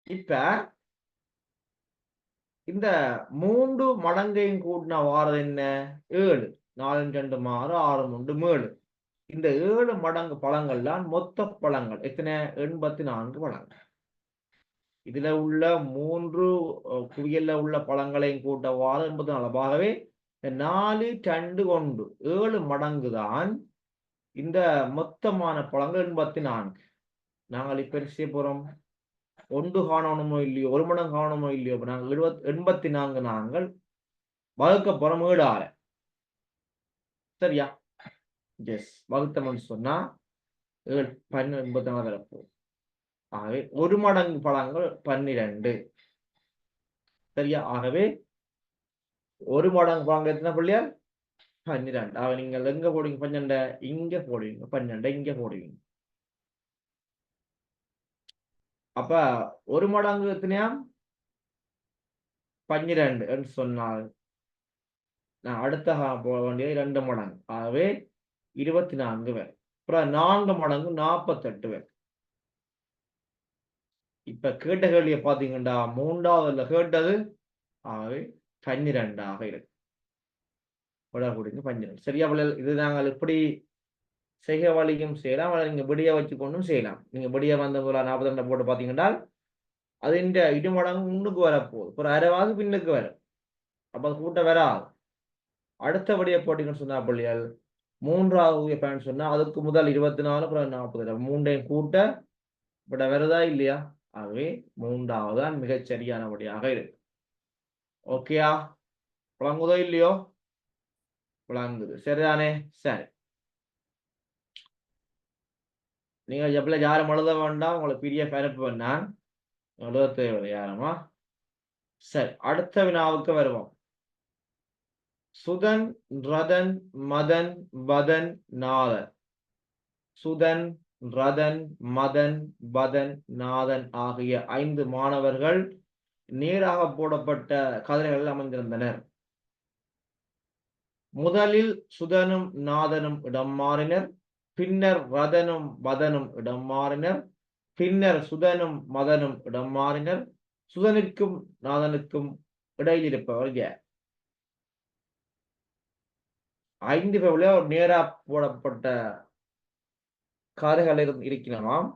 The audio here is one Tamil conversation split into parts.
இப்ப இந்த 3 மடங்கையும் கூட்டினா வாரது என்ன? 7. 4 2 6 6 3 7. இந்த 7 மடங்கு பழங்கள் தான் மொத்த பழங்கள். எத்தனை? 84 பழங்கள். இதுல உள்ள 3 குவியல்ல உள்ள பழங்களையும் கூட்டவாறு 84. ஆகவே 4 2 1 7 மடங்கு தான் இந்த மொத்தமான பழங்கள் 84. நாங்கள் இப்ப என்ன செய்ய போறோம்? 1 காணணுமோ இல்லையோ, 1 மடங்கு காணணுமோ இல்லையோ, நாங்கள் 84 நாங்கள் வகுக்க போறோம் 7ஆல. சரியா? எஸ். வகுத்தோம்னு சொன்னா 7 84 வரப்போகுது. ஆகவே 1 மடங்கு பழங்கள் 12. சரியா? ஆகவே 1 மடங்கு பழங்கள் எத்தனை பிள்ளையார்? 12. ஆக நீங்கள் எங்க போடுவீங்க 12? இங்க போடுவீங்க. 12 இங்க போடுவீங்க. அப்ப 1 மடங்கு எத்தனையாம்? 12 என்று சொன்னால் நான் அடுத்த போட வேண்டியது 2 மடங்கு. ஆகவே 24 வரும். அப்புறம் 4 மடங்கு 48 வரும். இப்ப கேட்ட கேள்வியை பாத்தீங்கன்னா 3வதுல கேட்டது ஆகவே 12ஆக இருக்கு. 12. சரியா பிள்ளைகள்? இது நாங்கள் இப்படி செய்க வழியும் செய்யலாம். நீங்க விடிய வச்சு கொண்டும் செய்யலாம். நீங்க விடிய வந்த 42 போட்டு பாத்தீங்கன்னா அது இந்த 2 மடங்கு முன்னுக்கு வரப்போகுது. ஒரு அரைவாக பின்னுக்கு வரும். அப்ப அது கூட்ட வராது. அடுத்தபடியை போட்டீங்கன்னு சொன்னா பிள்ளைகள் 3வது பயன் சொன்னா அதுக்கு முதல் 24 அப்புறம் 40. 3ஐயும் கூட்ட விட வருதா இல்லையா? ஆகவே 3வது தான் மிகச் சரியானபடியாக இருக்கு. ஓகேயா? விளங்குதோ இல்லையோ? விளங்குது. சரிதானே? சரி. நீங்க எப்பல யாரும் எழுத வேண்டாம். உங்களுக்கு PDF அனுப்ப வேண்டாம். எழுத தேவையில்லை யாருமா? சரி. அடுத்த வினாவுக்கு வருவோம். சுதன், ரதன், மதன், வதன், நாதன். சுதன், ரதன், மதன், வதன், நாதன் ஆகிய 5 மாணவர்கள் நேராக போடப்பட்ட கதிரைகளில் அமர்ந்திருந்தனர். முதலில் சுதனும் நாதனும் இடம் மாறினர். பின்னர் ரதனும் மதனும் இடம் மாறினர். பின்னர் சுதனும் மதனும் இடம் மாறினர். சுதனுக்கும் நாதனுக்கும் இடையில் இருப்பவர் யார்? 5 பேர்ல நேரா போடப்பட்ட கதிரைகள் இருக்கிறாம்.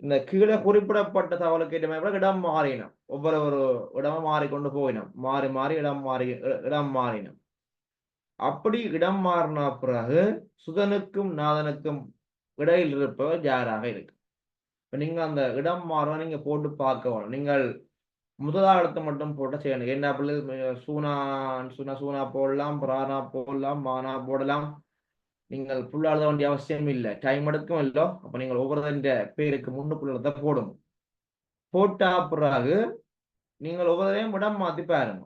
இந்த கீழே குறிப்பிடப்பட்ட தகவலுக்கு ஏற்ற மாதிரி இடம் மாறினம். ஒவ்வொரு இடமும் மாறிக்கொண்டு போயினோம். மாறி மாறி இடம் மாறினோம். அப்படி இடம் மாறின பிறகு சுதனுக்கும் நாதனுக்கும் இடையில் இருப்பவர் யாராக இருக்கு? நீங்க அந்த இடம் மாற நீங்க போட்டு பார்க்க நீங்கள் முதலாளத்தை மட்டும் போட்டு செய்யணும். என்ன பிள்ளை சூனா சூனா சூனா போடலாம், பிரானா போடலாம், மானா போடலாம். நீங்கள் புள்ள எழுத வேண்டிய அவசியம் இல்லை. டைம் எடுக்கும் இல்லோ. அப்ப நீங்கள் ஒவ்வொரு பேருக்கு முன்னுக்குள்ளதை போடும். போட்டா பிறகு நீங்கள் ஒவ்வொருவரையும் இடம் மாத்தி பாருங்க.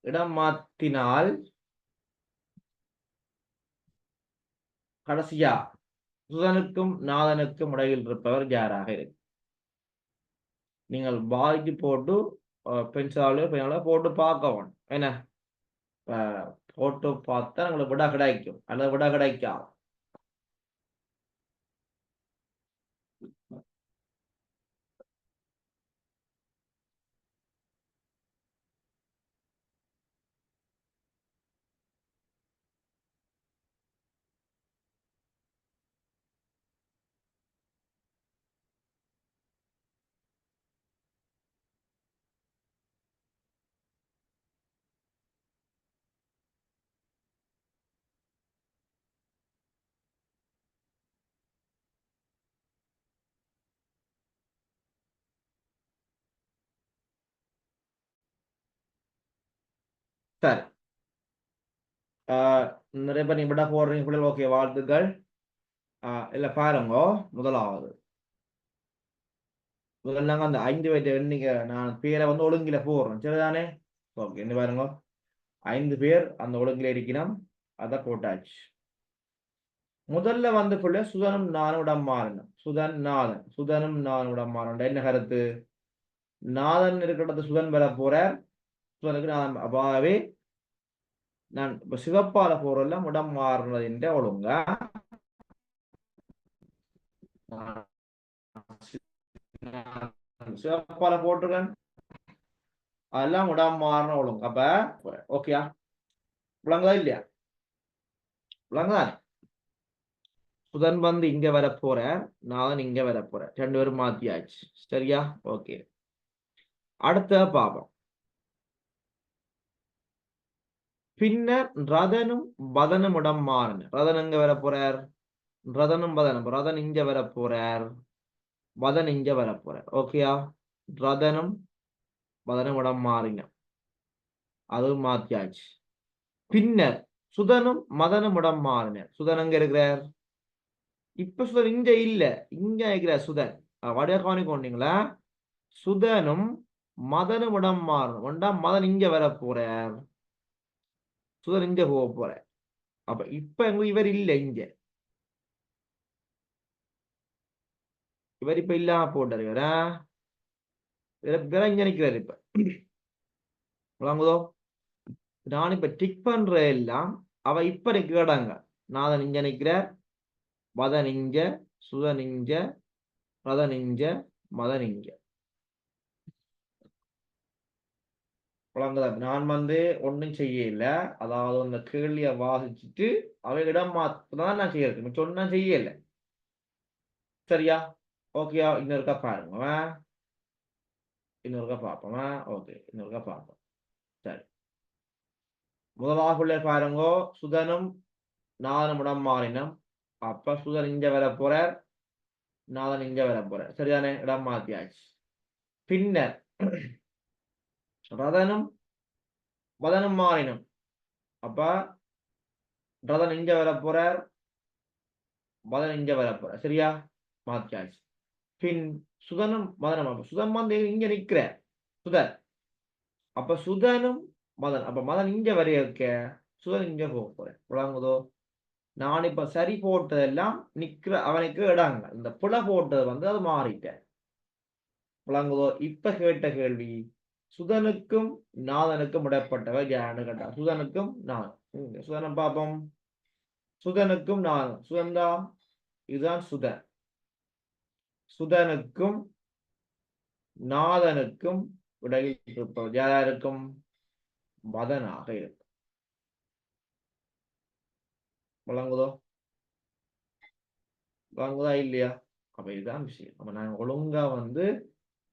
இடம் மாத்தினால் கடைசியா சுதனுக்கும் நாதனுக்கும் இடையில் இருப்பவர் யாராக இருக்கு? நீங்கள் பாய்க்கு போட்டு பென்சிலாலோ போட்டு பார்க்கவும். என்ன போட்டு பார்த்தா உங்களுக்கு விட கிடைக்கும் அல்லது விட கிடைக்காது. சரி. நிறைய பேர் நீங்க விட போடுறீங்க. ஓகே, வாழ்த்துக்கள். இல்ல பாருங்க. முதலாவது முதல்ல அந்த 5 வயது எண்ணிக்கை நான் பேரை ஒழுங்கில போடுறேன். சரிதானே? ஓகே, என்ன பாருங்க. 5 பேர் அந்த ஒழுங்கில இருக்கணும். அதை போட்டாச்சு. முதல்ல பிள்ளை சுதனும் நானும் இடம் மாறணும். சுதன் நாதன். சுதனும் நானும் இடம் மாறணும். என்ன கருத்து? நாதன் இருக்கிறது சுதன் பெற போறார். சுதனுக்கு நாதன். அப்பாவே நான் இப்ப சிவப்பால போறெல்லாம் இடம் மாறுறது என்ற ஒழுங்கா சிவப்பால போட்டிருக்கேன் அதெல்லாம் இடம் மாறின ஒழுங்கு. அப்ப ஓகேயா, விளங்குதா இல்லையா? விளங்குதானே? சுதன் வந்து இங்க வர போறேன், நான் இங்க வர போறேன், 2 பேரும் மாத்தியாச்சு. சரியா? ஓகே, அடுத்த பாப்போம். பின்னர் ரதனும் பதனும் இடம் மாறின. ரதன் எங்க வர போறார்? ரதனும் பதனும். ரதன் இங்க வர போறார், பதன் இங்க வர போறார். ஓகேயா? ரதனும் பதனும் இடம் மாறின, அதுவும் மாத்தியாச்சு. பின்னர் சுதனும் மதனும் இடம் மாறின. சுதன் எங்க இருக்கிறார்? இப்ப சுதன் இங்க இல்ல, இங்க இருக்கிறார் சுதன். வடிவ கவனிக்கொண்டீங்களா? சுதனும் மதனும் இடம் மாறணும். ஒன்றாம் மதன் இங்க வர போறார், சுதன் இங்க போக போற. அப்ப இப்ப இவர் இல்ல இங்க, இவர் இப்ப இல்லாம போட்டார். இவரா இங்க நிக்கிறார். இப்ப விளங்குதோ? நான் இப்ப டிக் பண்ற எல்லாம் அவ இப்ப நிக்கிற இடங்க. நாதன் இங்க நிக்கிறார், மதன் இங்க, சுதன் இங்க, ரதன் இங்க, மதன் இங்க. விளங்குதா? நான் வந்து ஒன்றும் செய்யல, அதாவது அந்த கேள்வியை வாசிச்சுட்டு அவை இடம் மாத்தான் நான் செய்யறேன், சொன்னா செய்யல. சரியா? ஓகேயா? இன்னொருக்கா பாருங்க, இன்னொருக்கா பார்ப்போமா? ஓகே, இன்னொருக்கா பார்ப்போம். சரி, முதலாக பாருங்கோ, சுதனும் நாதனும் இடம் மாறினம். அப்ப சுதன் இங்க வர போறார், நாதன் இங்க வர போறார். சரிதானே? இடம் மாத்தியாச்சு. பின்னர் ரதனும் மதனும் மாறினம். அப்ப ரதன் இங்க வர போறார், மதன் இங்க வர போறார். சரியா? மாத்தியாச்சு. பின் சுதனும் மதனும். அப்ப சுதன் வந்து இங்க நிக்கிற சுதன். அப்ப சுதனும் மதன், அப்ப மதன் இங்க வரைய இருக்க, சுதன் இங்க போக போறேன். விளங்குதோ? நான் இப்ப சரி போட்டதெல்லாம் நிக்கிற அவனுக்கு இடங்க, இந்த புல போட்டது வந்து அது மாறிட்டேன். விளங்குதோ? இப்ப கேட்ட கேள்வி, சுதனுக்கும் நாதனுக்கும் இடப்பட்டவை யாருன்னு கேட்டா, சுதனுக்கும் நாதன். சுதனம் பார்ப்போம். சுதனுக்கும் நாதன், சுதன்தா, இதுதான் சுதன். சுதனுக்கும் நாதனுக்கும் இடையில் இருப்பவர் யாருக்கும்? மதனாக இருக்கும். விளங்குதோ? விளங்குதா இல்லையா? அப்ப இதுதான் விஷயம். அப்ப நாங்க ஒழுங்கா வந்து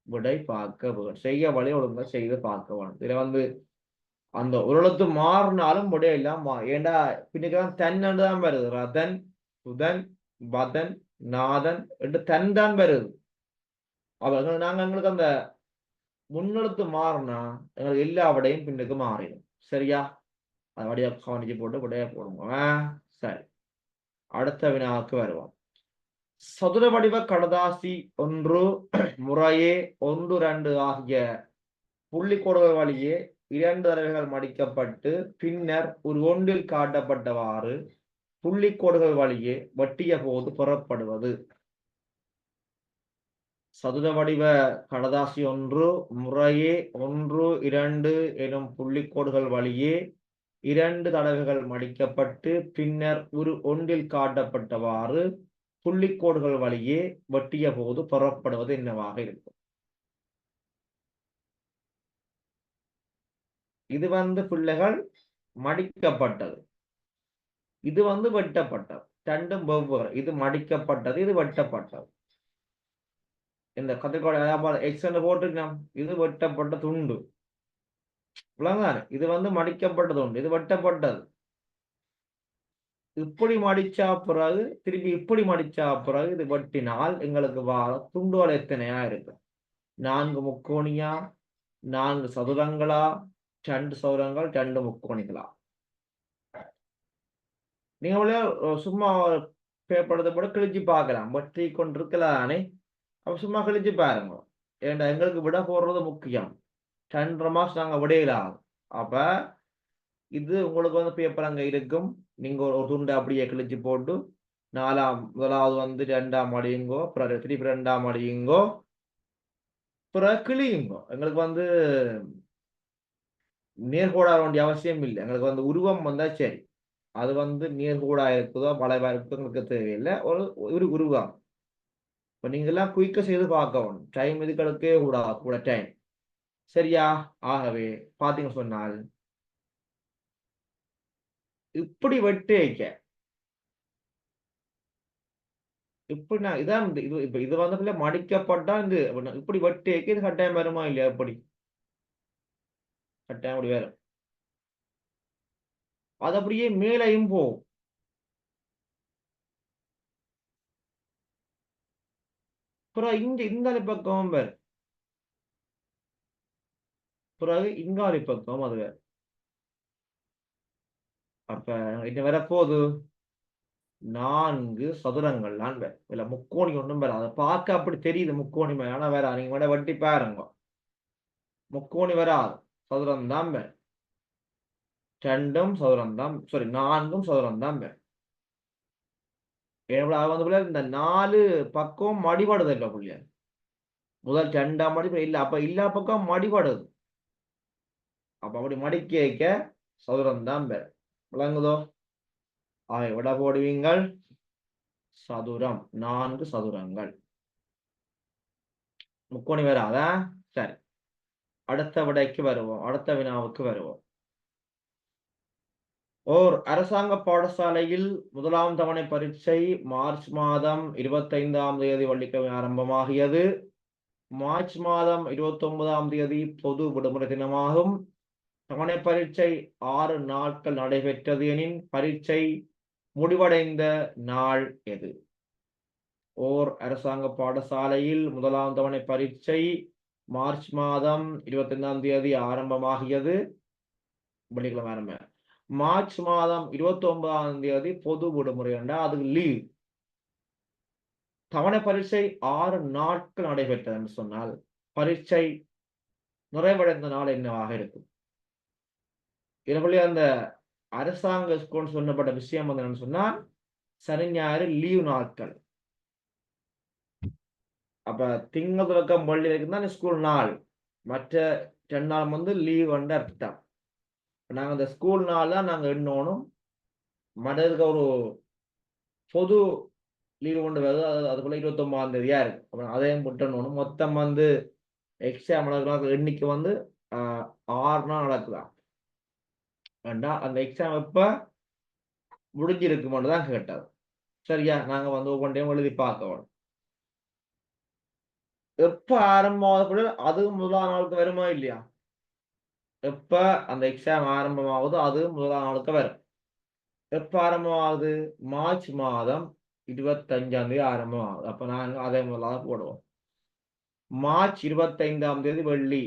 விடை பார்க்க செய்ய வழி ஒழுங்கா செய்து பார்க்க வேணும். இதுல வந்து அந்த ஒரு எழுத்து மாறினாலும் விடை எல்லாம் ஏண்டா பின்னுக்குதான் தன் தான் வருது. ரதன், சுதன், பதன், நாதன் என்று தன் தான் வருது. அப்ப நாங்க எங்களுக்கு அந்த முன்னெழுத்து மாறினா எங்களுக்கு எல்லா விடையும் பின்னுக்கு மாறிடும். சரியா? அது வடியா கவனிச்சு போட்டு விடைய போடுங்க. சரி, அடுத்த வினாவுக்கு வருவோம். சதுர வடிவ கடதாசி ஒன்று முறையே 1, 2 ஆகிய புள்ளிக்கோடுகள் வழியே 2 தடவைகள் மடிக்கப்பட்டு பின்னர் ஒரு ஒன்றில் காட்டப்பட்டவாறு புள்ளிக்கோடுகள் வழியே வெட்டிய போது புறப்படுவது. சதுர வடிவ கடதாசி ஒன்று முறையே 1, 2 எனும் புள்ளிக்கோடுகள் வழியே 2 தடவைகள் மடிக்கப்பட்டு பின்னர் ஒரு ஒன்றில் காட்டப்பட்டவாறு புள்ளிக்கோடுகள் வழியே வெட்டிய போது புறப்படுவது என்னவாக இருக்கும்? இது வந்து பிள்ளைகள் மடிக்கப்பட்டது, இது வந்து வெட்டப்பட்டது. ரெண்டும் வெவ்வேறு. இது மடிக்கப்பட்டது, இது வெட்டப்பட்டது. இந்த கத்திரிக்கோள் எக்ஸ் போட்டுக்கலாம், இது வெட்டப்பட்ட துண்டு. விளங்காது? இது வந்து மடிக்கப்பட்டது உண்டு, இது வெட்டப்பட்டது. இப்படி மடிச்சா பிறகு திருப்பி இப்படி மடிச்சா பிறகு இது வெட்டினால் எங்களுக்கு துண்டுகள் எத்தனையா இருக்கு? 4 முக்கோணியா, 4 சதுரங்களா, 2 சதுரங்கள், 2 முக்கோணிகளா? நீங்க சும்மா பேப்பரத்தை போட கிழிச்சு பார்க்கலாம், வெட்டி கொண்டிருக்கலானே. அப்ப சும்மா கிழிச்சு பாருங்க. ஏண்டா எங்களுக்கு விட போடுறது முக்கியம். 2.5 மாசம் நாங்க விடையிலாம். அப்ப இது உங்களுக்கு வந்து பேப்பர் அங்க இருக்கும், நீங்க ஒரு துண்டை அப்படியே கிழிச்சு போட்டு முதலாவது வந்து 2ஆம் அடியுங்கோ, திருப்பி 2ஆம் அடியுங்கோ, பிறகு கிழியுங்கோ. எங்களுக்கு வந்து நேர்கோடா வேண்டிய அவசியம் இல்லை. எங்களுக்கு வந்து உருவம் வந்தா சரி. அது வந்து நேர்கோடா இருக்குதோ வளைவா இருக்குதோ எங்களுக்கு தேவையில்லை. ஒரு உருவம் இப்ப நீங்க எல்லாம் குயிக்க செய்து பார்க்கவும் டைம் இதுகளுக்கே கூட டைம். சரியா? ஆகவே பாத்தீங்க சொன்னால் இப்படி வெட்டு வைக்க இப்படி நான் இதான் இது இப்ப இது வந்து மடிக்கப்பட்டா இந்த இப்படி வெட்டு வைக்க இது கட்டாயம் வருமா இல்லையா? எப்படி கட்டாயம் அப்படி வரும். அது அப்படியே மேலையும் போகும். பிறகு இங்காலி பக்கம் வேறு, பிறகு இங்காலி பக்கம் அது வேறு. அப்ப இது வரப்போகுது 4 சதுரங்கள்லாம் வேறு. இல்ல முக்கோணி ஒண்ணும் வேற. அதை பார்க்க அப்படி தெரியுது முக்கோணி மேல. ஆனா வேற நீங்க கூட வட்டி பாருங்க, முக்கோணி வராது, சதுரம் தான் வேறு. 2ம் சதுரம் தான், சாரி 4ம் சதுரம் தான் வேறு. வந்து இந்த 4 பக்கம் மடிபடுது இல்ல புள்ளிய. முதல் 2ஆம் மடி இல்ல, அப்ப இல்லா பக்கம் மடிபடுது. அப்ப அப்படி மடிக்க வைக்க சதுரம் தான் வேறு. விளங்குதோ? விட போடுவீங்கள் சதுரம், 4 சதுரங்கள். முக்கோணி வராதா? சரி, அடுத்த விடைக்கு வருவோம், அடுத்த வினாவுக்கு வருவோம். ஓர் அரசாங்க பாடசாலையில் 1ஆம் தவணை பரீட்சை மார்ச் மாதம் 25ஆம் தேதி வெள்ளிக்கிழமை ஆரம்பமாகியது. மார்ச் மாதம் 29ஆம் தேதி பொது விடுமுறை தினமாகும். தவணை பரீட்சை 6 நாட்கள் நடைபெற்றது எனின் பரீட்சை முடிவடைந்த நாள் எது? ஓர் அரசாங்க பாடசாலையில் 1ஆம் தவணை பரீட்சை மார்ச் மாதம் 25ஆம் தேதி ஆரம்பமாகியது. வெள்ளிக்கிழமை ஆரம்ப. மார்ச் மாதம் 29ஆம் தேதி பொது விடுமுறை என்றா அதுக்கு லீவ். தவணை பரீட்சை 6 நாட்கள் நடைபெற்றது என்று சொன்னால் பரீட்சை நிறைவடைந்த நாள் என்னவாக இருக்கும்? இதனுடைய அந்த அரசாங்க ஸ்கூல் சொல்லப்பட்ட விஷயம் வந்து என்னன்னு சொன்னால் சனி ஞாயிறு லீவ் நாட்கள். அப்ப திங்கள் தொடக்கம் பள்ளி வரைக்கும் தான் ஸ்கூல் நாள். மற்ற 2 நாள் வந்து லீவ் வந்து அர்த்தம். நாங்க இந்த ஸ்கூல் நாள் தான் நாங்க எண்ணணும். மற்றதுக்கு ஒரு பொது லீவு கொண்டு வருது, அதுக்குள்ள 29ஆம் தேதியா இருக்கு. அப்ப அதையும் விட்டணும். மொத்தம் வந்து எக்ஸாம் நடக்கிற எண்ணிக்கை வந்து 6 நாள் நடக்குதான். வேண்டாம், அந்த எக்ஸாம் எப்ப முடிஞ்சிருக்குமான்னு தான் கேட்டது. சரியா? நாங்க வந்து ஒவ்வொன்றையும் எழுதி பார்க்கணும். எப்ப ஆரம்பமாவது அது முதலாம் நாளுக்கு வருமா இல்லையா? எப்ப அந்த எக்ஸாம் ஆரம்பமாகுதோ அது முதலாம் நாளுக்கு வரும். எப்ப ஆரம்பமாகுது? மார்ச் மாதம் 25ஆம் தேதி ஆரம்பமாகுது. அப்ப நாங்க அதே முதலாக போடுவோம். மார்ச் 25ஆம் தேதி வெள்ளி,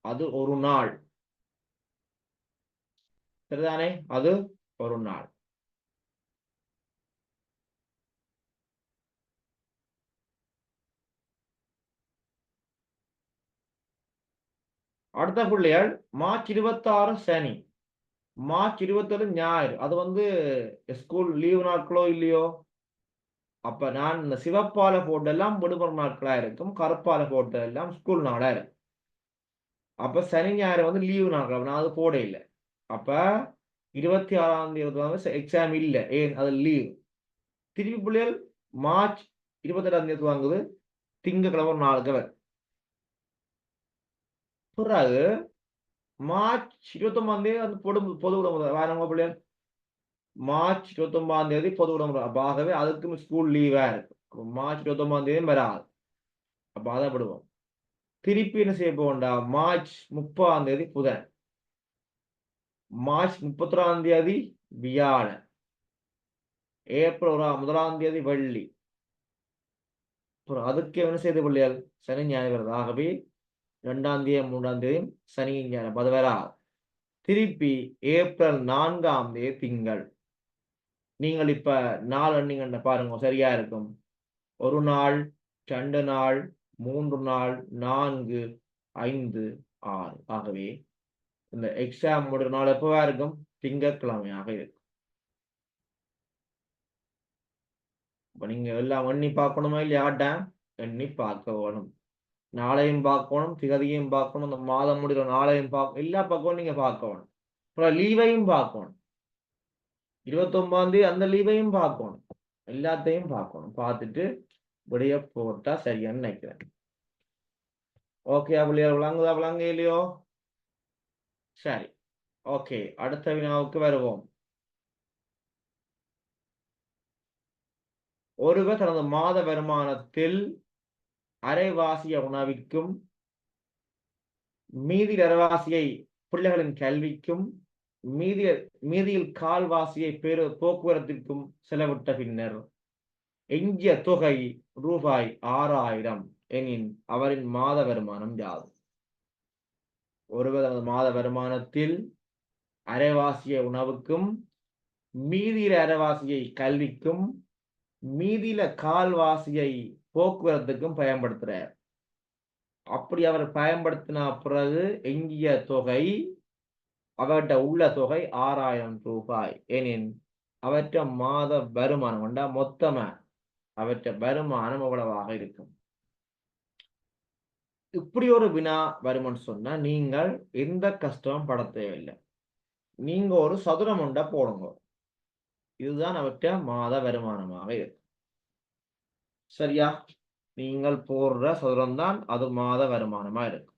அது ஒரு நாள். சரிதானே? அது ஒரு நாள். அடுத்த பிள்ளைகள் மார்ச் 26 சனி, மார்ச் 27 ஞாயிறு. அது வந்து ஸ்கூல் லீவு நாட்களோ இல்லையோ? அப்ப நான் இந்த சிவப்பால போட்டெல்லாம் விடுமுறை நாட்களா இருக்கும், கருப்பால போட்டதெல்லாம் ஸ்கூல் நாளா இருக்கும். அப்ப சனி ஞாயிறு வந்து லீவு நாட்கள், நான் அது போட இல்லை. அப்ப 26ஆம் தேதி வந்து எக்ஸாம் இல்லை, ஏன் அது லீவ். திருப்பி பிள்ளைகள் மார்ச் 28ஆம் தேதி வாங்குது, திங்கக்கிழமை ஒரு நாளுக்கு வரும். பிறகு மார்ச் 29ஆம் தேதி அந்த பொது விடுமுறை வேற பிள்ளைகள். மார்ச் 29ஆம் தேதி பொது விடுமுறை. ஆகவே அதுக்கும் ஸ்கூல் லீவா இருக்கு. மார்ச் 29ஆம் தேதி வராது. அப்ப அதை விடுவோம். திருப்பி என்ன செய்ய போகண்டா? மார்ச் 30ஆம் தேதி புதன், மார்ச் 31ஆம் தேதி வியாழன், ஏப்ரல் 1ஆம் தேதி வெள்ளி. அப்புறம் அதுக்கு என்ன செய்த பிள்ளைகள்? சனி ஞாயிறு வருது. ஆகவே 2ஆம் தேதி 3ஆம் தேதி சனி ஞாயிறு அது வராது. திருப்பி ஏப்ரல் 4ஆம் தேதி திங்கள். நீங்கள் இப்ப நாள் எண்ணிங்க பாருங்க, சரியா இருக்கும். ஒரு நாள், 2 நாள், 3 நாள், 4, 5, 6. ஆகவே இந்த எக்ஸாம் முடிற நாள் எப்பவா இருக்கும்? திங்கட்கிழமையாக இருக்கும். இப்ப நீங்க எல்லாம் எண்ணி பார்க்கணுமா இல்லையா? எண்ணி பார்க்க வேணும். நாளையும் பார்க்கணும், திகதியையும் பார்க்கணும், இந்த மாதம் முடிகிற நாளையும் பார்க்கணும், எல்லா பக்கமும் நீங்க பார்க்கணும். அப்புறம் லீவையும் பார்க்கணும். 29ஆம் தேதி அந்த லீவையும் பார்க்கணும். எல்லாத்தையும் பார்க்கணும். பார்த்துட்டு விடைய போட்டா சரியான்னு நினைக்கிறேன். ஓகே பிள்ளைகள், விளங்குதா விளங்க இல்லையோ? சரி, ஓகே, அடுத்த வினாவுக்கு வருவோம். ஒருவர் தனது மாத வருமானத்தில் அரைவாசிய உணவிற்கும் மீதி அரைவாசியை பிள்ளைகளின் கல்விக்கும் மீதியில் கால்வாசியை போக்குவரத்திற்கும் செலவிட்ட பின்னர் எஞ்சிய தொகை ரூபாய் 6000 எனின் அவரின் மாத வருமானம் யாது? ஒருவர் தனது மாத வருமானத்தில் அரைவாசிய உணவுக்கும் மீதியில அரைவாசியை கல்விக்கும் மீதியில கால்வாசியை போக்குவரத்துக்கும் பயன்படுத்துறார். அப்படி அவர் பயன்படுத்தின பிறகு எஞ்சிய தொகை, அவர்கிட்ட உள்ள தொகை 6000 ரூபாய் எனின் அவற்ற மாத வருமானம் கொண்டா மொத்தமா அவற்ற வருமானம் எவ்வளவாக இருக்கும்? இப்படி ஒரு வினா வரும்னு சொன்னா நீங்கள் எந்த கஷ்டமும் பட தேவையில்லை. நீங்க ஒரு சதுரம் ஒன்றை போடுங்க. இதுதான் அவற்ற மாத வருமானமாக இருக்கும். சரியா? நீங்கள் போடுற சதுரம் தான் அது மாத வருமானமா இருக்கும்.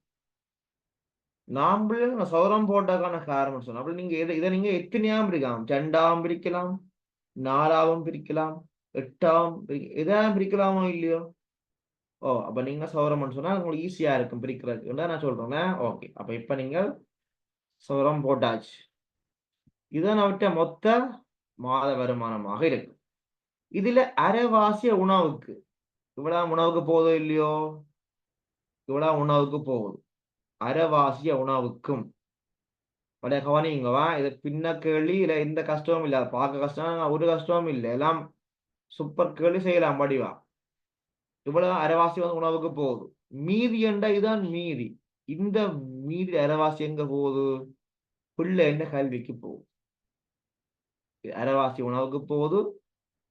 நாமளும் சதுரம் போட்டதுக்கான காரணம் சொன்னா அப்படி நீங்க இதை நீங்க எத்தனையாவும் பிரிக்கலாம். 2ஆவும் பிரிக்கலாம், 4ஆவும் பிரிக்கலாம், 8ஆவும் எதாவும் பிரிக்கலாமோ இல்லையோ? ஓ, அப்ப நீங்க சதுரம்னு சொன்னா உங்களுக்கு ஈஸியா இருக்கும் பிரிக்கிறதுக்கு நான் சொல்றேன். ஓகே, அப்ப இப்ப நீங்க சதுரம் போட்டாச்சு. இதுதான் அவற்ற மொத்த மாத வருமானமாக இருக்கு. இதுல அரைவாசிய உணவுக்கு இவ்வளவு உணவுக்கு போகுதோ இல்லையோ? இவ்வளவு உணவுக்கு போகுது. அரைவாசிய உணவுக்கும் கவனிங்கவா, இது பின்ன கேள்வி இல்ல, எந்த கஷ்டமும் இல்ல. பார்க்க கஷ்டம் ஒரு கஷ்டமும் இல்லை, எல்லாம் சூப்பர் கேள்வி செய்யலாம் படிவா. இவ்வளவு அரைவாசி வந்து உணவுக்கு போகுது. மீதி என்ற இதுதான் மீதி. இந்த மீதி அரைவாசி எங்க போகுது? பிள்ளை என்ற கல்விக்கு போகுது. அரைவாசி உணவுக்கு போகுது,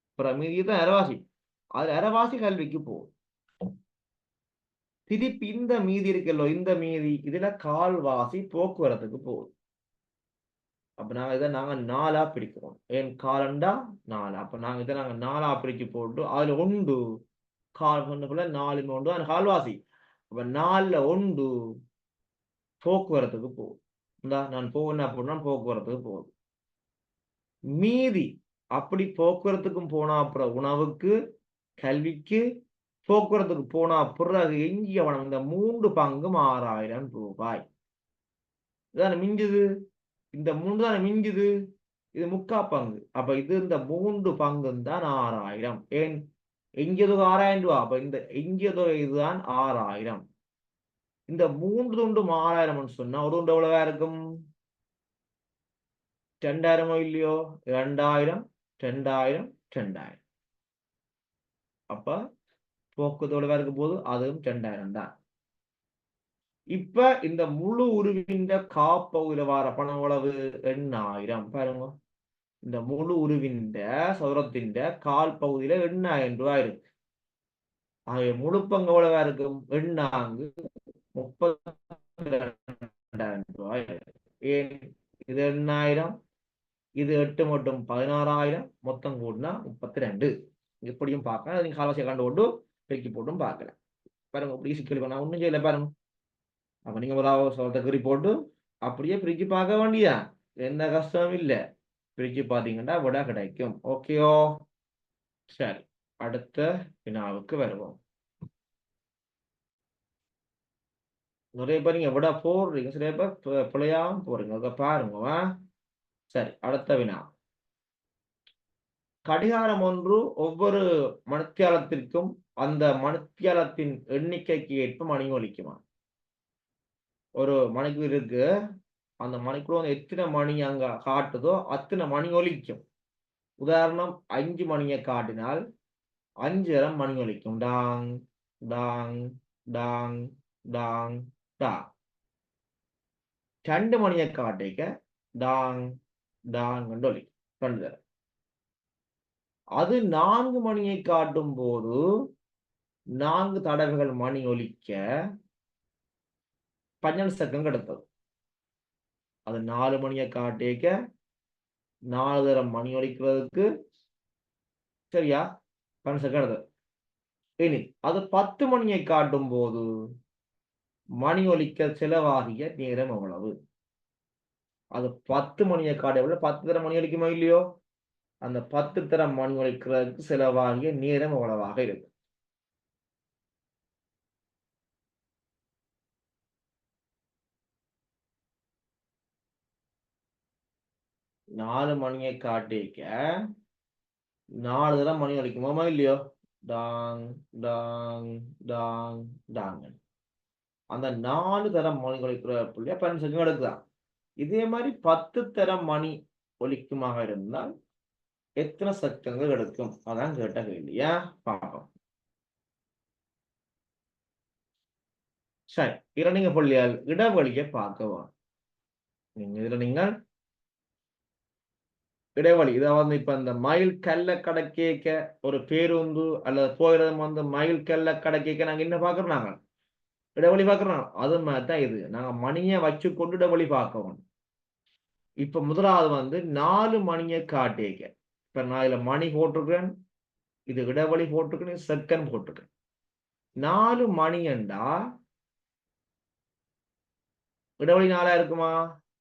அப்புறம் மீதி தான் அரைவாசி, அது அரைவாசி கல்விக்கு போகுது. திருப்பி இந்த மீதி இருக்குல்ல, இந்த மீதி இதுல கால்வாசி போக்குவரத்துக்கு போகுது. அப்ப நாங்க இதை நாங்க 4ஆ பிரிக்கிறோம். ஏன் காலண்டா 4. அப்ப நாங்க இதை நாங்க 4ஆ பிரிச்சு போட்டு அதுல ஒன்று கால் சொன்னக்குள்ள 4 ஒன்று அது கால்வாசி. அப்ப 4ல 1 போக்குவரத்துக்கு போகுது. நான் போவேன் அப்படின்னா போக்குவரத்துக்கு போகுது. மீதி அப்படி போக்குவரத்துக்கும் போனா அப்புறம் உணவுக்கு கல்விக்கு போக்குவரத்துக்கு போனா பிறகு எஞ்சிய பணம் இந்த 3 பங்கும் 6000 ரூபாய். இதான மிஞ்சுது. இந்த 3 தானே மிஞ்சுது. இது 3/4 பங்கு. அப்ப இது இந்த 3 பங்கு தான் 6000. ஏன் எஞ்சிய தொகை 6000 ரூபாய். அப்ப இந்த எஞ்சிய தொகை இதுதான் 6000. இந்த 3 துண்டும் 6000 சொன்னா ஒரு துண்டு எவ்வளவா இருக்கும்? 2000 இல்லையோ? 2000 2000 2000. அப்ப போக்குவரத்து எவ்வளவா இருக்க போது அதுவும் 2000 தான். இப்ப இந்த முழு உருவின் காப்பகுதியில வர பணம் எவ்வளவு? 8000. பாருங்க, இந்த முழு உருவின் சதுரத்தின் கால் பகுதியில 8000 ரூபாய் இருக்கு. ஆகிய முழு பங்கு எவ்வளவா இருக்கும்? 8 32,000 ரூபாய். ஏன் இது 8000, இது 8 மட்டும் 16,000, மொத்தம் கூட்டினா 32. எப்படியும் பார்க்கலாம். நீங்க கால்வாசியை கண்டு கொண்டு பெருக்கி போட்டும் பார்க்கலாம். பாருங்க, இப்படி சிக்கல் பண்ணா ஒண்ணும் செய்யல. பாருங்க, அப்ப நீங்க ஒரு சதுரத்தை குறி போட்டு அப்படியே பிரிச்சு பார்க்க வேண்டியா, எந்த கஷ்டமும் இல்லை. பிரிச்சு பார்த்தீங்கன்னா விட கிடைக்கும். ஓகேயோ? சரி, அடுத்த வினாவுக்கு வருவோம். நிறைய பேர் நீங்க விட போடுறீங்க, சில பேர் பிழையாம போறீங்க. அதை பாருங்க. சரி, அடுத்த வினா. கடிகாரம் ஒன்று ஒவ்வொரு மணித்தியாலத்திற்கும் அந்த மணித்தியாலத்தின் எண்ணிக்கைக்கு ஏற்ப மணி ஒலிக்குமா? ஒரு மணிக்கு இருக்கு, அந்த மணிக்குள்ள வந்து எத்தனை மணி அங்க காட்டுதோ அத்தனை மணி ஒலிக்கும். உதாரணம், 5 மணியை காட்டினால் 5 தரம் மணி ஒலிக்கும். டாங் டாங் டாங் டாங் டாங். 2 மணியை காட்டிக்க டாங் டாங் என்று ஒலிக்கும் 2 தரம். அது 4 மணியை காட்டும் போது 4 தடவைகள் மணி ஒலிக்க 12 செகண்ட் எடுத்தது. அது 4 மணியை காட்டிக்க 4 தரம் மணி ஒலிக்கிறதுக்கு சரியா 12 செகண்ட் எடுத்தது. இனி அது 10 மணியை காட்டும் போது மணி ஒலிக்க செலவாகிய நேரம் எவ்வளவு? அது 10 மணியை காட்ட 10 தரம் மணி ஒலிக்குமா இல்லையோ? அந்த 10 தரம் மணி ஒலிக்கிறதுக்கு செலவாகிய நேரம் எவ்வளவாக இருக்கும்? 4 மணியை காட்டிக்க 4 தரம் மணி ஒலிக்குமா இல்லையோ? டாங் டாங் டாங் டாங். அந்த 4 தரம் மணி ஒலிக்கிற புள்ளிய 15 செகண்ட் எடுக்கலாம். இதே மாதிரி 10 தரம் மணி ஒலிக்குமாக இருந்தால் எத்தனை செகண்ட்கள் எடுக்கும்? அதான் கேட்ட கேள்வி. ஏன் பார்ப்போம். சரி, இரணிங்க புள்ளியால் இடைவெளியை பார்க்கவும். இதுல நீங்கள் இடைவெளி இதை இப்ப இந்த மயில் கல்ல கடக்கேக்க ஒரு பேருந்து அல்லது போயிறது மயில் கல்ல கடக்கேக்க நாங்க என்ன பாக்குறோம்? நாங்க இடைவெளி பாக்குறோம். அது மாதிரிதான் இது. நாங்க மணியை வச்சு கொண்டு இடைவெளி பார்க்கவும். இப்ப முதலாவது 4 மணியை காட்டேக்க. இப்ப நான் இதுல மணி போட்டிருக்கேன், இது இடைவெளி போட்டிருக்கேன், செகண்ட் போட்டிருக்கேன். 4 மணி என்றா இடைவெளி 4 இருக்குமா?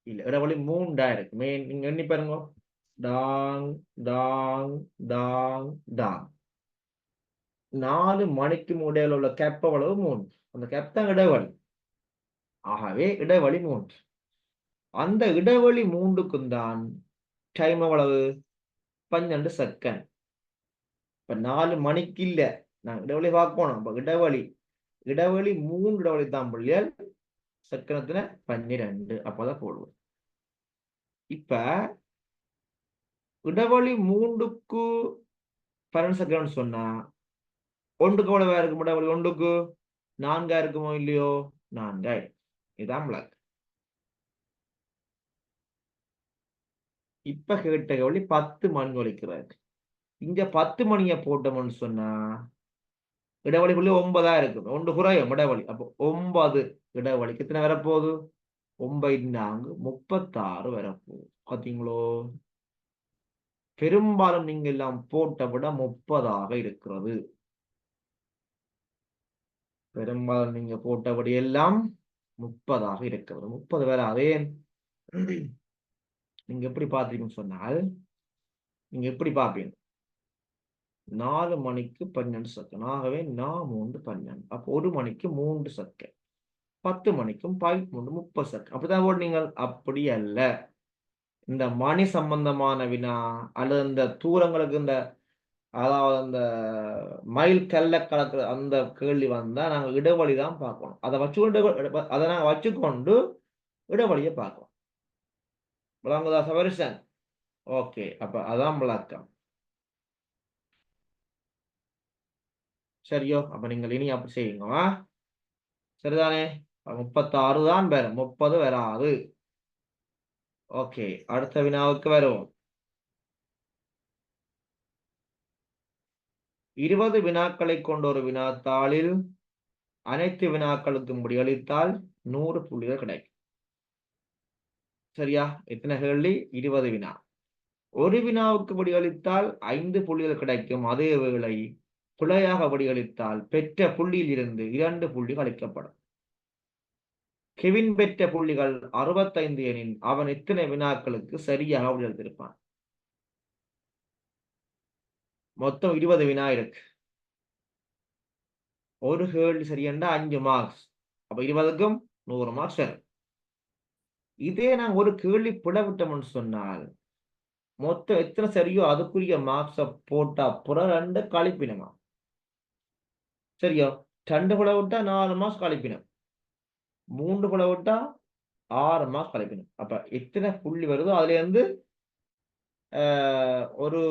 இல்ல, இடைவெளி 3 இருக்கு. நீங்க எண்ணி பாருங்க. டாங் டாங் டாங் டாங். 4 மணிக்கு இடையில உள்ள கேப் எவ்வளவு? 3. அந்த கேப் தான் இடைவெளி. ஆகவே இடைவெளி 3. அந்த இடைவெளி 3க்கும் தான் டைம் எவ்வளவு? 12 செகண்ட். இப்ப 4 மணிக்கு இல்ல, நான் இடைவெளி பார்க்கணும். அப்ப இடைவெளி 3 இடைவெளி தான் புள்ளியல். செகண்ட்ல 12. அப்பதான் போடுவோம். இப்ப இடைவெளி 3க்கு 12 செகண்ட் சொன்னா ஒன்றுக்கு எவ்வளவு இருக்கும்? இடைவெளி 1க்கு 4 இருக்குமோ இல்லையோ? 4. இதான் பிளாக். இப்ப கேட்ட கேள்வி 10 மணி ஒலிக்கிறாரு. இங்க 10 மணியை போட்டோம்னு சொன்னா இடைவெளிக்குள்ளே 9 இருக்கும். 1 குறையும் இடைவெளி. அப்போ 9 இடைவெளிக்கு எத்தனை வரப்போகுது? 9 36 வரப்போகுது. பாத்தீங்களோ? பெரும்பாலும் நீங்க எல்லாம் போட்ட விட 30 இருக்கிறது. பெரும்பாலும் நீங்க போட்டபடி எல்லாம் 30 இருக்கிறது. 30 வேற. அதே நீங்க எப்படி பாத்தீங்கன்னு சொன்னால் நீங்க எப்படி பார்ப்பீங்க? 4 மணிக்கு 12 செகண்ட். ஆகவே 4 12. அப்போ 1 மணிக்கு 3 செகண்ட். 10 மணிக்கும் 13 30 செகண்ட். அப்படிதான் போடுறீங்க. அப்படி அல்ல. இந்த மணி சம்பந்தமான வினா அல்லது இந்த தூரங்களுக்கு அதாவது அந்த மைல் கல்ல கலக்குற அந்த கேள்வி வந்தா நாங்க இடைவெளி தான் பார்க்கணும். அதை நாங்க வச்சுக்கொண்டு இடைவெளியை பார்க்கணும். விளங்குதா சவரிசன்? ஓகே, அப்ப அதான் விளக்கம். சரியோ? அப்ப நீங்கள் இனி அப்படி செய்யுங்க. சரிதானே? 36 தான் வரும், 30 வராது. ஓகே, அடுத்த வினாவுக்கு வருவோம். 20 வினாக்களை கொண்ட ஒரு வினாத்தாளில் அனைத்து வினாக்களுக்கும் விடையளித்தால் 100 புள்ளிகள் கிடைக்கும். சரியா? எத்தனை கேள்வி? 20 வினா. ஒரு வினாவுக்கு விடையளித்தால் 5 புள்ளிகள் கிடைக்கும். அதே வேளை பிழையாக விடையளித்தால் பெற்ற புள்ளியில் இருந்து 2 புள்ளி கழிக்கப்படும். கெவின் பெற்ற புள்ளிகள் 65 எனில் அவன் எத்தனை வினாக்களுக்கு சரியாக விடையளித்திருப்பான்? மொத்தம் 20 வினா இருக்கு. ஒரு கேள்வி சரியண்டா 5 மார்க்ஸ். அப்ப 20க்கும் 100 மார்க்ஸ் வரும். இதே நாங்க ஒரு கேள்வி பிழவிட்டோம்னு சொன்னால் மொத்தம் எத்தனை சரியோ அதுக்குரிய மார்க்ஸ போட்டா அப்புறம் 2 கழிப்பினமா. சரியோ? 2 பிழவிட்டா 4 மார்க்ஸ் கழிப்பினம். 3 பிழவிட்டா 6 மார்க்ஸ் கழிப்பினம். அப்ப எத்தனை புள்ளி வருதோ அதுல இருந்து ஒரு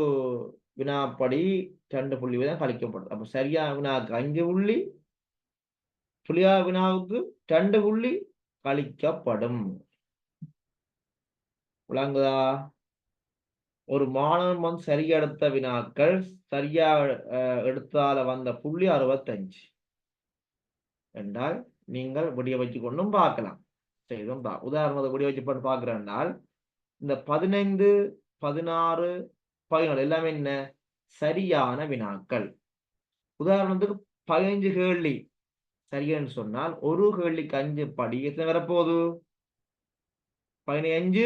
வினாப்படி 2 புள்ளி தான் கழிக்கப்படுது. அப்ப சரியா வினாவுக்கு 5 புள்ளி, புள்ளியா வினாவுக்கு 2 புள்ளி கழிக்கப்படும். விளங்குதா? ஒரு மாணவன் சரியா எடுத்த வினாக்கள் சரியா எடுத்தால வந்த புள்ளி 65 என்றால் நீங்கள் விடிய வச்சு கொண்டும் பார்க்கலாம். செய்தும் உதாரணத்துக்கு விடிய வச்சு பார்க்கிறேன்னால் இந்த 15 16 17 எல்லாமே என்ன சரியான வினாக்கள். உதாரணத்துக்கு 15 கேள்வி சரியான்னு சொன்னால் ஒரு கேள்விக்கு 5 படி எத்தனை வரப்போகுது? 15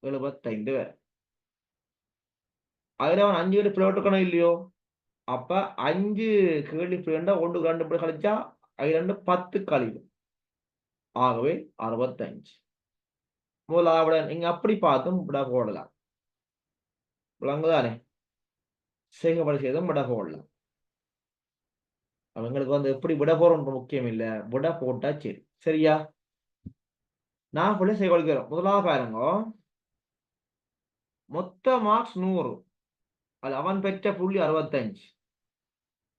75 வரை. அதுல அவன் 5 கேள்வி பிளவுட்டுக்கணும் இல்லையோ? அப்ப 5 கேள்வி பிளண்டா 1 2 படி கழிச்சா 2 10 கழிவு. ஆகவே 65. முதலாவது நீங்க அப்படி பார்த்தும் விட போடலாம். விளங்குதானே? செய்கப்படி செய்தும் விட போடலாம். அவங்களுக்கு வந்து எப்படி விட போறோம் முக்கியம் இல்ல, விட போட்டா சரி. சரியா? நான் பிள்ளை செய்ய கொடுக்கிறோம். முதலாவது பாருங்க, மொத்த மார்க்ஸ் 100. அது அவன் பெற்ற புள்ளி 65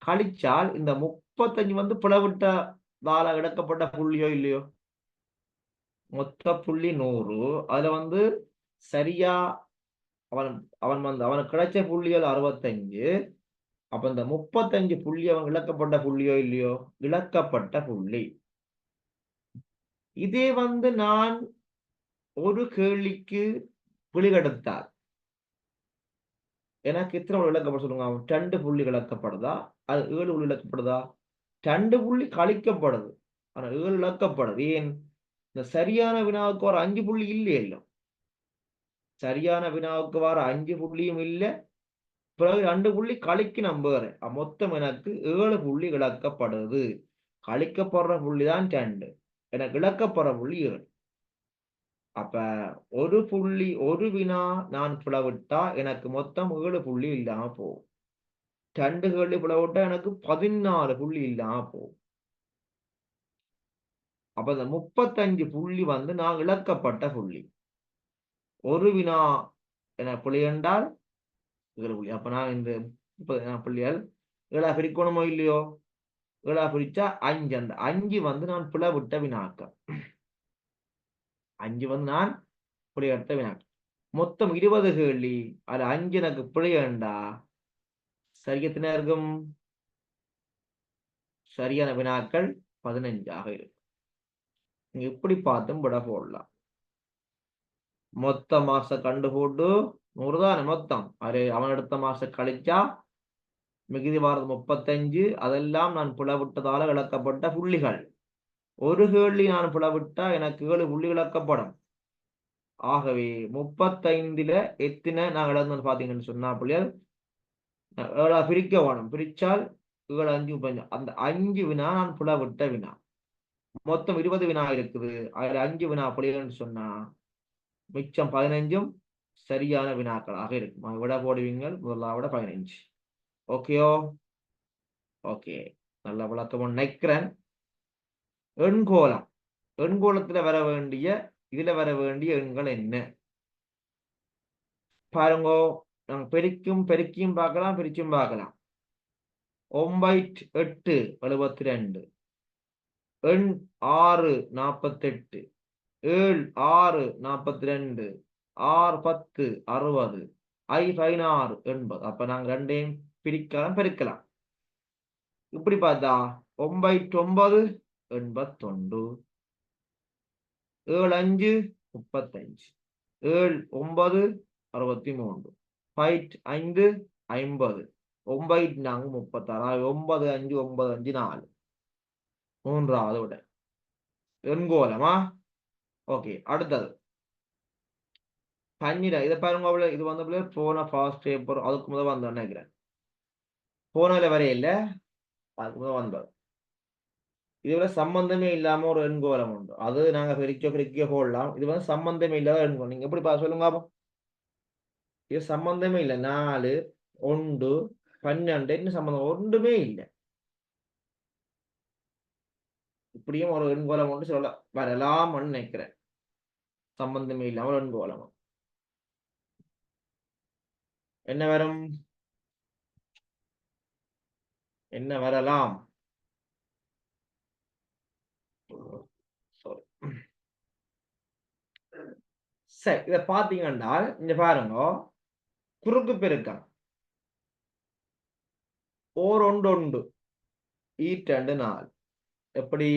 கழிச்சால் இந்த 35 வந்து பிளவிட்டதால எடுக்கப்பட்ட புள்ளியோ இல்லையோ? மொத்த புள்ளி 100. அதுல வந்து சரியா அவன் அவன் வந்து அவனுக்கு கிடைச்ச புள்ளிகள் 65. அப்ப இந்த 35 புள்ளி அவன் இழக்கப்பட்ட புள்ளியோ இல்லையோ? இழக்கப்பட்ட புள்ளி. இதே வந்து நான் ஒரு கேள்விக்கு விழுகெடுத்தால் எனக்கு எத்தனை புள்ளி இழக்கப்பட சொல்லுங்க? 2 புள்ளி இழக்கப்படுதா? அது 7 புள்ளி இழக்கப்படுதா? 2 புள்ளி கழிக்கப்படுது, ஆனா 7 இழக்கப்படுது. ஏன்? இந்த சரியான வினாவுக்கு வர 5 புள்ளி இல்லையே இல்லை. சரியான வினாவுக்கு வர 5 புள்ளியும் இல்லை. பிறகு 2 புள்ளி கழிக்கு நம்புகிறேன். மொத்தம் எனக்கு 7 புள்ளி இழக்கப்படுது. கழிக்கப்படுற புள்ளி தான் 2. எனக்கு இழக்கப்படுற புள்ளி 7. அப்ப ஒரு புள்ளி ஒரு வினா நான் பிளவிட்டா எனக்கு மொத்தம் 7 புள்ளி இல்லாம போகும். 2 கேள்வி பிளவிட்டா எனக்கு 14 புள்ளி இல்லாம போகும். அப்ப இந்த 35 புள்ளி வந்து நான் இழக்கப்பட்ட புள்ளி. ஒரு வினா என புள்ளி என்றால் 7 புள்ளி. அப்ப நான் இந்த 30 புள்ளிகள் 7 பிரிக்கணுமோ இல்லையோ? 7 பிரிச்சா 5. அந்த 5 வந்து நான் பிளவிட்ட வினாக்கள். 5 வந்து நான் பிழையற்ற வினாக்கள். மொத்தம் 20 கேள்வி. அது 5 எனக்கு பிழையண்டா சரியத்தின இருக்கும். சரியான வினாக்கள் 15 இருக்கும். நீங்க இப்படி பார்த்தும் விட போடலாம். மொத்த மாச கண்டு போட்டு 100 தானே மொத்தம். அது அவன் எடுத்த மாசம் கழிச்சா மிகுதி வாரது 35. அதெல்லாம் நான் பிளவிட்டதால இழக்கப்பட்ட புள்ளிகள். ஒரு கேள்வி நான் பிளவிட்டா எனக்கு 7 புள்ளி இழக்கப்படும். ஆகவே 35ல எத்தனை நான் இழந்தேன்னு பாத்தீங்கன்னு சொன்னா புள்ளிகள் 7 பிரிக்க வேணும். பிரிச்சால் 7 5 15. அந்த 5 வினா நான் பிளவிட்ட வினா. மொத்தம் 20 வினா இருக்குது. அதுல 5 வினா புள்ளிகள்னு சொன்னா மிச்சம் 15ம் சரியான வினாக்களாக இருக்கும். விட போடுவீங்க முதலாவிட 15. ஓகேயோ? ஓகே, நல்ல விளக்கம் நினைக்கிறேன். எண்கோலம். எண்கோலத்துல வர வேண்டிய இதுல வர வேண்டிய எண்கள் என்ன பாருங்க. நாங்க பெருக்கியும் பார்க்கலாம், பிரிச்சும் பார்க்கலாம். 9 8 72. எண் 6 48. 7 6 42. 6 10 60. 16 80. அப்ப நாங்க ரெண்டையும் பிரிக்கலாம், பெருக்கலாம். இப்படி பார்த்தா 9 9 81. 7 5 35. 7 9 63. 5 5 50. 9 4 36. 9 5 9 5 4. மூன்றாவது விட எண்கோலமா? ஓகே, அடுத்தது 12. இதை பாருங்க, இது வந்து போன ஃபாஸ்ட் பேப்பர் அதுக்கு முதல் வந்தோன்னு நினைக்கிறேன். போனதுல வரையில அதுக்கு முதல் வந்தது. இதுல சம்பந்தமே இல்லாம ஒரு எண்கோலம் உண்டு. அது நாங்க பிரிக்க போடலாம். இது வந்து சம்பந்தமே இல்லாத எண்கோலம். நீங்க எப்படி சொல்லுங்க. இது சம்பந்தமே இல்லை. 4 1 12 என்ன சம்பந்தம்? ஒன்றுமே இல்லை. இப்படியும் ஒரு எண்கோலம் ஒன்று சொல்ல வரலாம்னு நினைக்கிறேன். சம்பந்தமே இல்லாம ஒரு எண்கோலம் என்ன வரும்? என்ன வரலாம்? சரி, இதை பாத்தீங்கன்னா இங்க பாருங்க, குறுக்கு பெருக்கம் ஓர் ஒன்று ஒன்று ஈட்டண்டு 4. எப்படி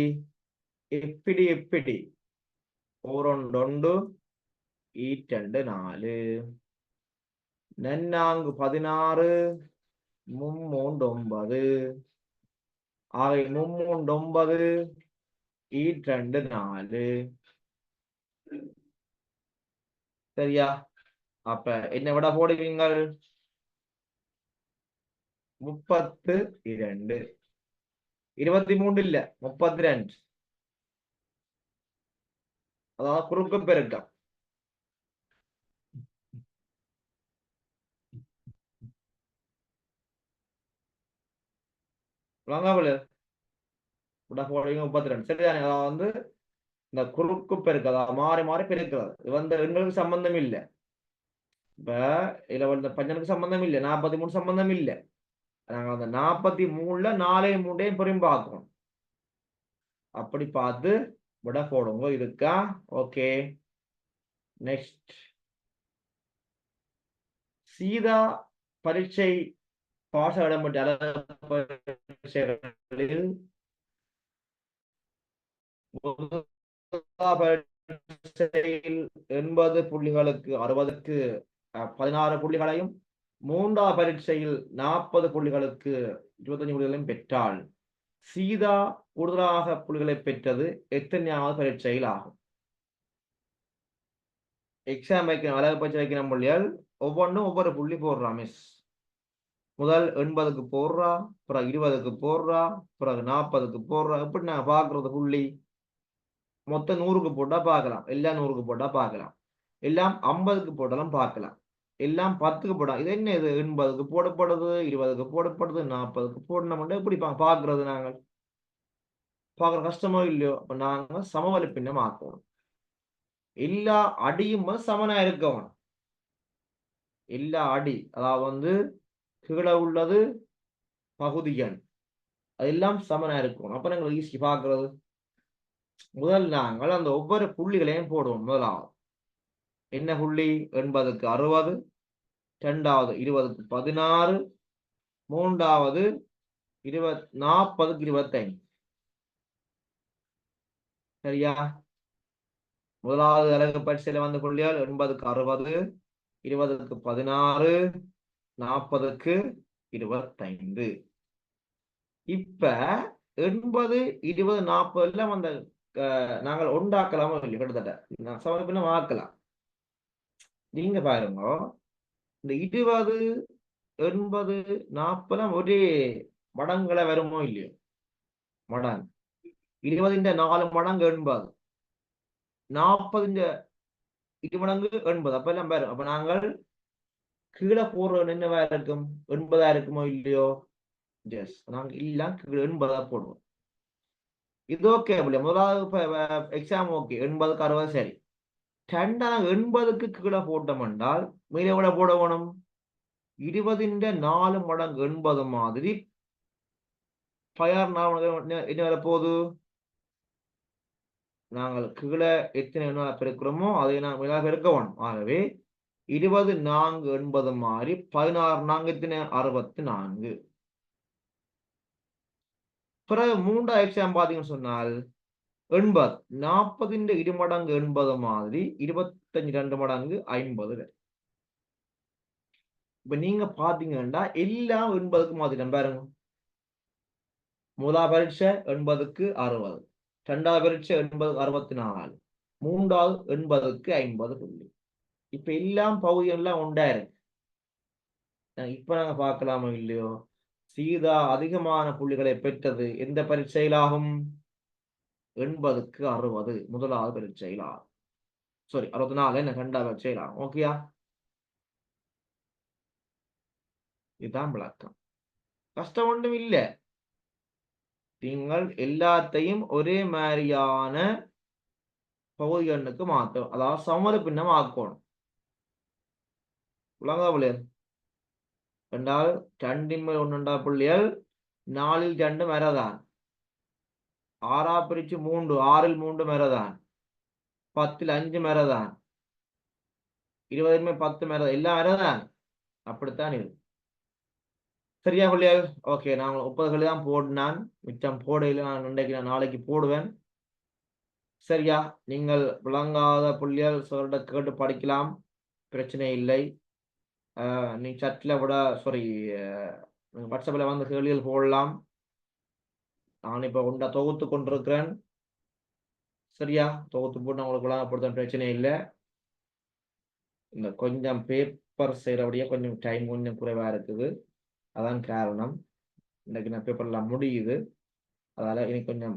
எப்படி எப்படி ஓர் ஒன்று ஒன்று ஈட்டண்டு 4. நன்னாங்கு 16 3 9 ஆகை 3 9 2 4 சரியா? அப்ப என்ன விட போடுவீங்கள்? 32 23 இல்ல 32. அதாவது குறுக்கு பெருக்கம். விட போடுவீங்க 32 சரிதானே? அதாவது வந்து இந்த குறுக்கு பெருக்கம், அதாவது மாறி மாறி பெருக்கிறது. இது வந்து எண்களுக்கு சம்பந்தம் இல்லை. இப்ப இதுல வந்து பஞ்சனுக்கு சம்பந்தம் இல்லை, 43 சம்பந்தம் இல்லை. நாங்க அந்த 43ல 4 3 பெரும் பார்க்கணும். அப்படி பார்த்து விட போடுங்க. இருக்கா? ஓகே. நெக்ஸ்ட், சீதா பரீட்சை பாஸ் இடம்பெற்ற பரீட்சைகளில் பரீட்சையில் 80 புள்ளிகளுக்கு 60க்கு 16 புள்ளிகளையும், 3ஆம் பரீட்சையில் 40 புள்ளிகளுக்கு 25 புள்ளிகளையும் பெற்றாள். சீதா கூடுதலாக புள்ளிகளை பெற்றது எத்தனையாவது பரீட்சையில் ஆகும்? எக்ஸாம் வைக்கணும், அழகு பயிற்சி வைக்கணும் புள்ளிகள். ஒவ்வொன்றும் ஒவ்வொரு புள்ளி போடுறா மிஸ். முதல் 80க்கு போடுறா, பிறகு 20க்கு போடுறா, பிறகு 40க்கு போடுறா. எப்படி நான் பாக்குறது புள்ளி? மொத்தம் 100க்கு போட்டா பார்க்கலாம், எல்லாம் 100க்கு போட்டா பார்க்கலாம், எல்லாம் 50க்கு போட்டாலும் பார்க்கலாம், எல்லாம் 10க்கு போடா. இது என்ன? இது 80க்கு போடப்படுது, 20க்கு போடப்படுது, 40க்கு போடணும். எப்படி பாக்குறது? நாங்கள் பார்க்குற கஷ்டமோ இல்லையோ? அப்ப நாங்க சமவெளி பின்னம் ஆக்கணும். எல்லா அடியும் சமனா இருக்கணும். எல்லா அடி, அதாவது வந்து கீழே உள்ளது பகுதி எண், அதெல்லாம் சமனா இருக்கணும். அப்ப நாங்கள் ஈஸி பார்க்கறது. முதல் நாங்கள் அந்த ஒவ்வொரு புள்ளிகளையும் போடுவோம். முதலாவது என்ன புள்ளி? 80க்கு 60, 2வது 20க்கு 16, 3வது 40க்கு 25. சரியா? முதலாவது அலகு பரீட்சையில வந்து புள்ளிகள் 80க்கு 60, 20க்கு 16, 40க்கு 25. இப்ப 80, 20, 40 எல்லாம் அந்த நாங்கள் உண்டாக்கலாமோ இல்லையோ? கிட்டத்தட்ட சமர்ப்பினம் ஆக்கலாம். நீங்க பாருங்க, இந்த 20, 80, 40 ஒரே மடங்களை வருமோ இல்லையோ? மடங்கு 20 4 மடங்கு 80, 40 2 மடங்கு 80. அப்ப எல்லாம் வரும். அப்ப நாங்கள் கீழே போடுறது என்னவா இருக்கும்? 80 இருக்குமோ இல்லையோ? எஸ், நாங்க இல்ல கீழே 80 போடுவோம். இது ஓகே. முதலாவது எக்ஸாம் ஓகே, 80க்கு 60 சரி. 80க்கு கீழே போட்டோம் என்றால் மீத எவ்வளோ போடணும்? 20 4 மடங்கு 80 மாதிரி 4 என்ன வர போகுது? நாங்கள் கீழே எத்தனை பெருக்கிறோமோ அதை நாங்கள் பெருக்க வேணும். ஆகவே 20 4 80 மாதிரி 16 4 எத்தனை? 64. பிறகு 3ஆம் எக்ஸாம் பார்த்தீங்கன்னு சொன்னால் 80, 40 இருமடங்கு 80 மாதிரி 25 2 மடங்கு 50. இப்ப நீங்க பாத்தீங்கன்னா எல்லாம் 80க்கு மாத்திட்டேன் பாருங்க. முதல் பரீட்சை 80க்கு 60, 2வது பரீட்சை 80க்கு 64, 3வது 80க்கு 50 புள்ளி. இப்ப எல்லாம் பகுதி எல்லாம் உண்டாயிருக்கு. இப்ப நாங்க பார்க்கலாமோ இல்லையோ? சீதா அதிகமான புள்ளிகளை பெற்றது எந்த பரீட்சையிலாகும்? 80க்கு 60 முதலாவது பரீட்சையிலாகும். சாரி 64 என்ன 2வது பரீட்சையிலாகும். ஓகேயா? இதுதான் விளக்கம். கஷ்டம் ஒன்றும் இல்லை. நீங்கள் எல்லாத்தையும் ஒரே மாதிரியான பகுதி எண்ணுக்கு மாற்றும், அதாவது சமறு பின்னம் ஆக்கணும். உலகாவிலே என்றால் 2 1 புள்ளிகள் 4 2 மரதான், 6 பிரிச்சு 3 6 3 மரதான், 10 5 மரதான், 20 10 மரதான், எல்லாம் மரதான். அப்படித்தான் இது. சரியா புள்ளிகள்? ஓகே, நான் 30 தான் போடினான், மிச்சம் போடையில் நான் இன்றைக்கு நாளைக்கு போடுவேன். சரியா? நீங்கள் விளங்காத புள்ளிகள் சொல்லிட கேட்டு படிக்கலாம், பிரச்சனை இல்லை. நீ சட்டில் விட சாரி வாட்ஸ்அப்ல வந்து கேள்விகள் போடலாம். நான் இப்ப உண்டா தொகுத்து கொண்டிருக்கிறேன். சரியா? தொகுத்து போட்டு உங்களுக்கு விளங்கப்படுத்த பிரச்சனை இல்லை. இந்த கொஞ்சம் பேப்பர் செய்யறபடியே கொஞ்சம் டைம் கொஞ்சம் குறைவா இருக்குது. அதான் காரணம். இன்னைக்கு நான் பேப்பர்லாம் முடியுது. அதால இனி கொஞ்சம்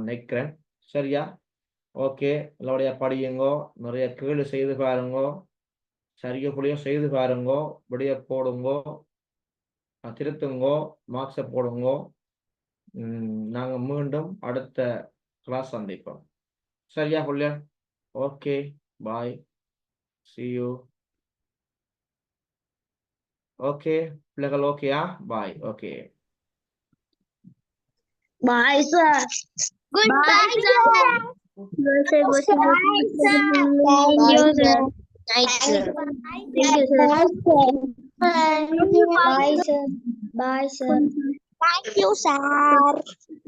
நினைக்கிறேன். சரியா? ஓகே, நல்லபடியா படியுங்கோ, நிறைய கேள்வி செய்து பாருங்கோ, சரியா புள்ளியோ செய்து பாருங்கோ, விடிய போடுங்கோ, திருத்துங்கோ, மார்க்ஸை போடுங்கோ. நாங்க மீண்டும் அடுத்த கிளாஸ் சந்திப்போம். சரியா புள்ளியா? Okay, bye, see you. Okay பிள்ளைகள், ஓகேயா? Bye. Okay, Bye, sir. Goodbye, sir. Bye, sir. Bye, sir. Thank you, sir. Thank you, sir. Thank you, sir. Bye, sir. Bye, sir. Thank you, sir.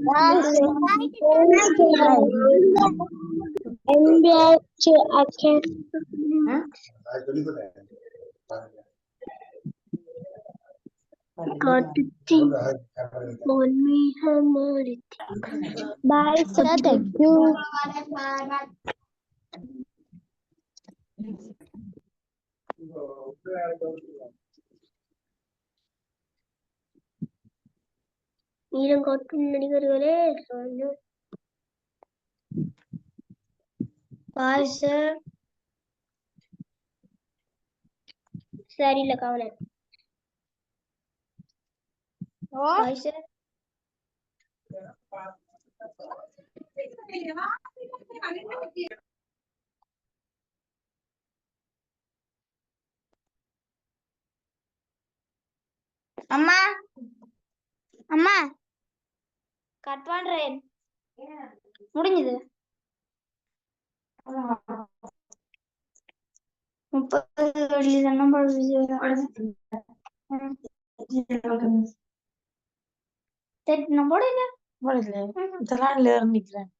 Bye, sir. Bye, sir. Thank you. நீரம் காட்டும் நடிகர்களே, பாய் சார். சரியில்ல கவலை. Bye sir. அம்மா அம்மா கட் பண்றேன். முடிஞ்சது. 30 வெள்ளி தானே நான் போடல இதெல்லாம் நிக்கிறேன்.